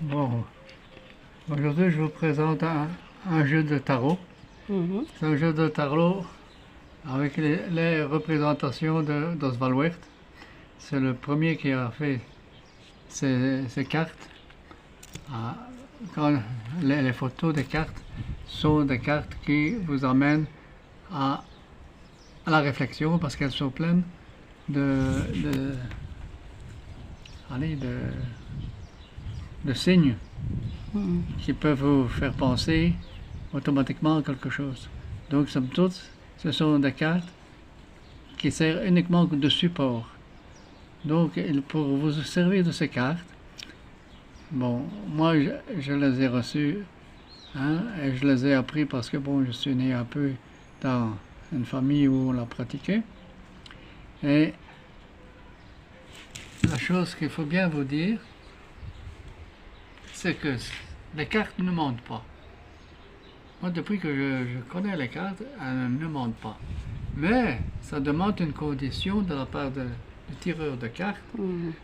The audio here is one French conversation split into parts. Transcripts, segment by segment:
Bon, aujourd'hui je vous présente un jeu de tarot. C'est un jeu de tarot avec les représentations d'Oswald Wirth. C'est le premier qui a fait ces cartes. Quand les photos des cartes sont des cartes qui vous amènent à la réflexion parce qu'elles sont pleines allez, de signes qui peuvent vous faire penser automatiquement à quelque chose. Donc, somme toute, ce sont des cartes qui servent uniquement de support. Donc, pour vous servir de ces cartes, bon, moi, je les ai reçues, et je les ai appris parce que, bon, je suis né un peu dans une famille où on l'a pratiqué. Et la chose qu'il faut bien vous dire, c'est que les cartes ne mentent pas. Moi, depuis que je connais les cartes, elles ne mentent pas. Mais ça demande une condition de la part du tireur de cartes,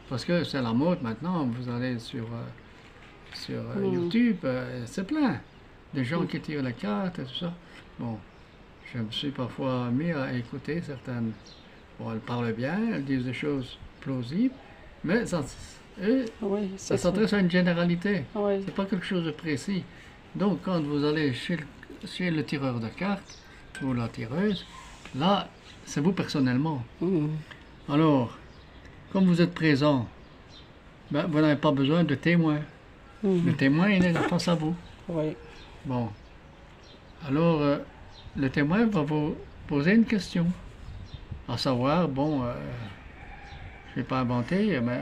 parce que c'est la mode maintenant. Vous allez sur YouTube, c'est plein de gens qui tirent les cartes et tout ça. Bon, je me suis parfois mis à écouter certaines. Bon, elles parlent bien, elles disent des choses plausibles, mais ça s'adresse à une généralité. C'est pas quelque chose de précis. Donc, quand vous allez chez le tireur de cartes ou la tireuse, là, c'est vous personnellement. Alors, comme vous êtes présent, ben, vous n'avez pas besoin de témoin. Le témoin, il est là face à vous. Bon. Alors, le témoin va vous poser une question. À savoir, bon, je ne vais pas inventer, mais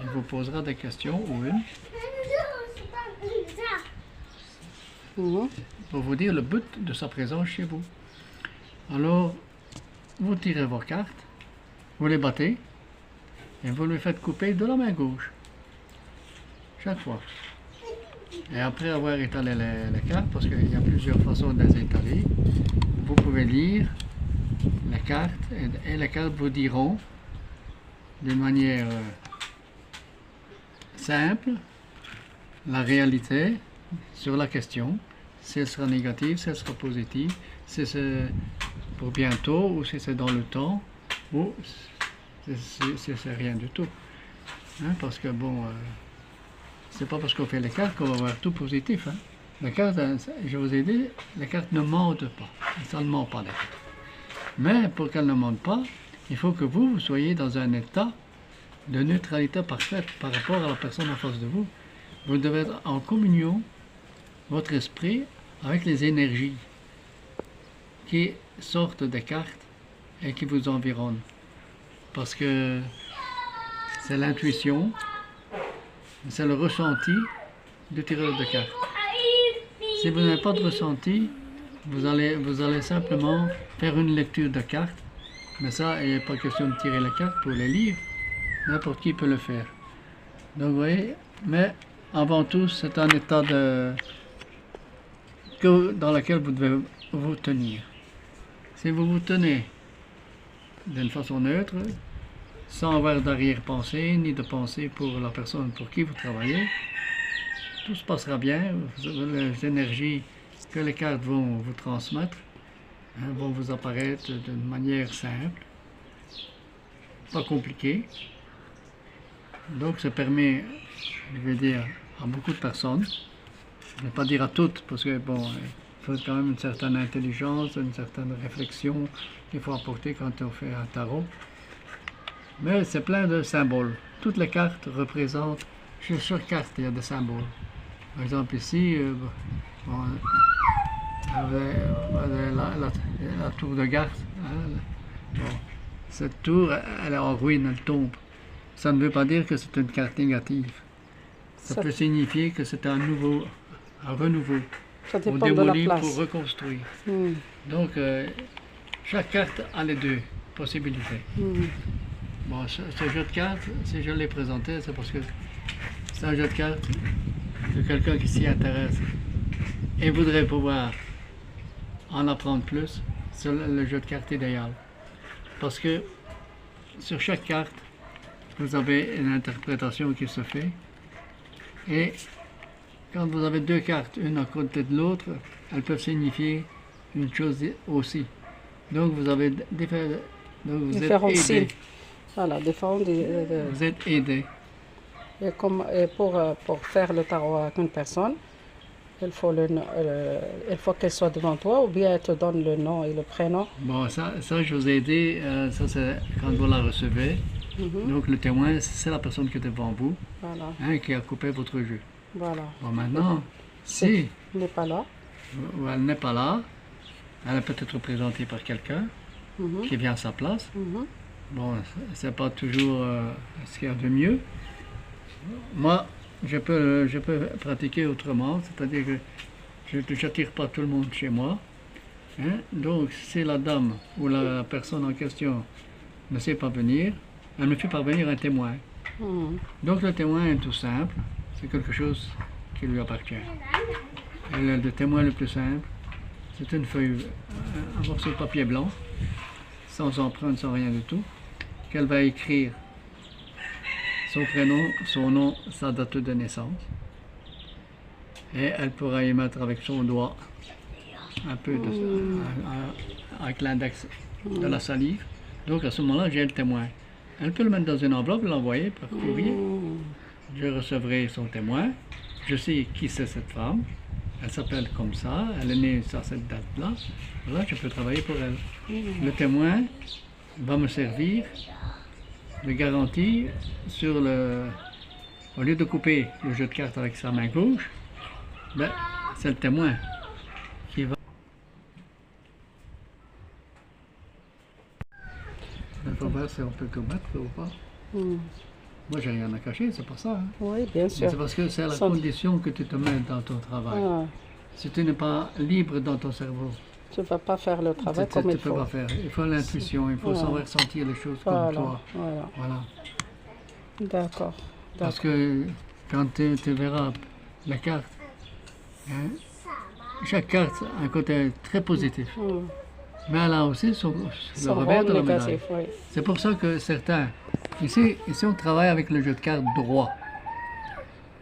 il vous posera des questions ou une. Pour vous dire le but de sa présence chez vous. Alors, vous tirez vos cartes, vous les battez, et vous les faites couper de la main gauche. Chaque fois. Et après avoir étalé les cartes, parce qu'il y a plusieurs façons de les étaler, vous pouvez lire les cartes, et les cartes vous diront d'une manière simple la réalité sur la question, si elle sera négative, si elle sera positive, si c'est pour bientôt ou si c'est dans le temps, ou si c'est rien du tout. Parce que bon, c'est pas parce qu'on fait les cartes qu'on va avoir tout positif. Les cartes, je vous ai dit, les cartes ne mentent pas. Ça ne ment pas les cartes. Mais pour qu'elles ne mentent pas, il faut que vous soyez dans un état de neutralité parfaite par rapport à la personne en face de vous. Vous devez être en communion, votre esprit, avec les énergies qui sortent des cartes et qui vous environnent. Parce que c'est l'intuition, c'est le ressenti du tireur de cartes. Si vous n'avez pas de ressenti, vous allez simplement faire une lecture de cartes. Mais ça, il n'est pas question de tirer les cartes pour les lire. N'importe qui peut le faire. Donc, vous voyez, mais avant tout, c'est un état dans lequel vous devez vous tenir. Si vous vous tenez d'une façon neutre, sans avoir d'arrière-pensée, ni de pensée pour la personne pour qui vous travaillez, tout se passera bien. Les énergies que les cartes vont vous transmettre vont vous apparaître d'une manière simple, pas compliquée. Donc ça permet, je vais dire, à beaucoup de personnes, je ne vais pas dire à toutes, parce que bon, il faut quand même une certaine intelligence, une certaine réflexion qu'il faut apporter quand on fait un tarot. Mais c'est plein de symboles. Toutes les cartes représentent, sur chaque carte, il y a des symboles. Par exemple ici, la tour de garde. Bon, cette tour, elle est en ruine, elle tombe. Ça ne veut pas dire que c'est une carte négative. Ça peut signifier que c'est un renouveau. Ça dépend pour démolir, de la place. pour reconstruire. Donc, chaque carte a les deux possibilités. Bon, ce jeu de cartes, si je l'ai présenté, c'est parce que c'est un jeu de cartes de quelqu'un qui s'y intéresse et voudrait pouvoir en apprendre plus sur le jeu de cartes idéal. Parce que sur chaque carte, vous avez une interprétation qui se fait Et quand vous avez deux cartes, une à côté de l'autre, elles peuvent signifier une chose aussi. Donc vous avez donc vous êtes Différents signes. aidé. Voilà, différents. Vous êtes aidé. Et pour faire le tarot avec une personne, il faut qu'elle soit devant toi ou bien elle te donne le nom et le prénom. Bon, ça je vous ai aidé. Ça, c'est quand vous la recevez. Donc le témoin, c'est la personne qui est devant vous, Voilà, hein, qui a coupé votre jeu. voilà. Bon, maintenant, si Il n'est pas là. elle n'est pas là, elle est peut-être représentée par quelqu'un qui vient à sa place. Bon, c'est pas toujours ce qu'il y a de mieux. Moi, je peux pratiquer autrement, c'est-à-dire que je n'attire pas tout le monde chez moi. Hein. Donc, si la dame ou la personne en question ne sait pas venir, elle me fait parvenir un témoin. Donc, le témoin est tout simple, c'est quelque chose qui lui appartient. Et le témoin le plus simple, c'est une feuille, un morceau de papier blanc, sans empreinte, sans rien du tout, qu'elle va écrire son prénom, son nom, sa date de naissance. Et elle pourra y mettre avec son doigt un peu avec l'index de la salive. Donc à ce moment-là, j'ai le témoin. Elle peut le mettre dans une enveloppe et l'envoyer par courrier. Je recevrai son témoin. Je sais qui c'est cette femme. Elle s'appelle comme ça. Elle est née à cette date-là. Voilà, je peux travailler pour elle. Le témoin va me servir de garantie sur le... Au lieu de couper le jeu de cartes avec sa main gauche, ben, c'est le témoin qui va... Il faut voir si on peut combattre ou pas. Moi, j'ai rien à cacher, c'est pas ça. Hein. Oui, bien sûr. C'est parce que c'est la condition que tu te mets dans ton travail. Si tu n'es pas libre dans ton cerveau, tu ne vas pas faire le travail comme il faut. Tu ne peux pas faire. Il faut l'intuition, il faut savoir sentir les choses comme toi. Voilà. D'accord. Parce que quand tu verras la carte, hein, chaque carte a un côté très positif. Mais elle a aussi le revers de la médaille. Oui. C'est pour ça que certains... Ici, on travaille avec le jeu de cartes droit.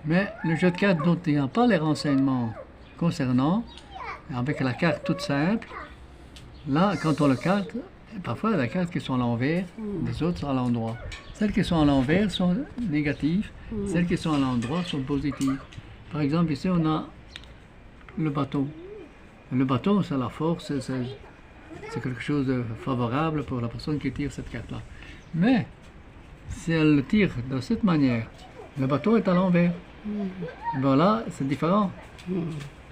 Mais le jeu de cartes dont il n'y a pas les renseignements concernant, avec la carte toute simple, là, quand on le carte, parfois il y a des cartes qui sont à l'envers, les autres sont à l'endroit. Celles qui sont à l'envers sont négatives, celles qui sont à l'endroit sont positives. Par exemple, ici, on a le bateau. Le bateau, c'est la force, c'est quelque chose de favorable pour la personne qui tire cette carte-là. Mais, si elle le tire de cette manière, le bateau est à l'envers. Voilà, c'est différent.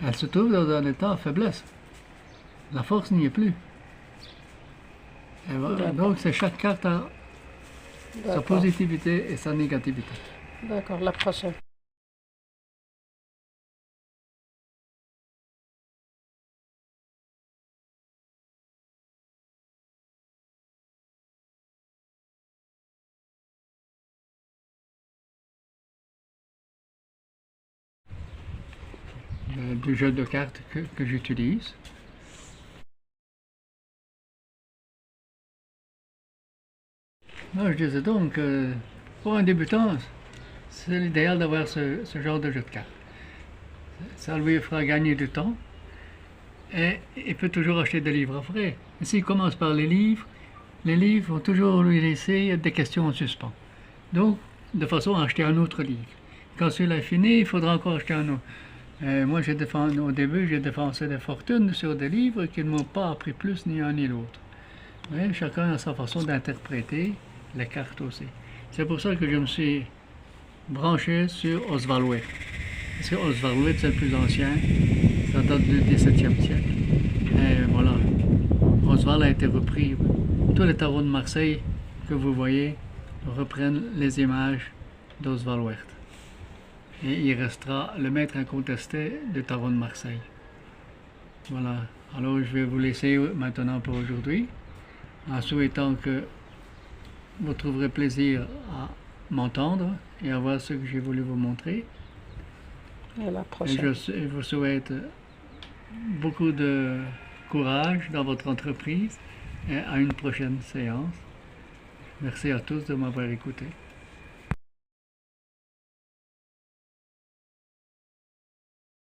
Elle se trouve dans un état de faiblesse. La force n'y est plus. Et voilà. Donc, c'est chaque carte a sa positivité et sa négativité. D'accord, la prochaine. Du jeu de cartes que j'utilise. Moi, je disais donc, pour un débutant, c'est l'idéal d'avoir ce genre de jeu de cartes. Ça lui fera gagner du temps et il peut toujours acheter des livres après. Et s'il commence par les livres vont toujours lui laisser des questions en suspens. Donc, de façon à acheter un autre livre. Quand celui-là est fini, il faudra encore acheter un autre. Moi, au début, j'ai dépensé des fortunes sur des livres qui ne m'ont pas appris plus ni un ni l'autre. Chacun a sa façon d'interpréter les cartes aussi. C'est pour ça que je me suis branché sur Oswald Wirth. Parce que Oswald Wirth, c'est le plus ancien, ça date du XVIIe siècle. Et voilà, Oswald a été repris. Tous les tarots de Marseille que vous voyez reprennent les images d'Oswald Wirth. Et il restera le maître incontesté du tarot de Marseille. Voilà, alors je vais vous laisser maintenant pour aujourd'hui, en souhaitant que vous trouverez plaisir à m'entendre et à voir ce que j'ai voulu vous montrer. Et la prochaine. Et je vous souhaite beaucoup de courage dans votre entreprise et à une prochaine séance. Merci à tous de m'avoir écouté.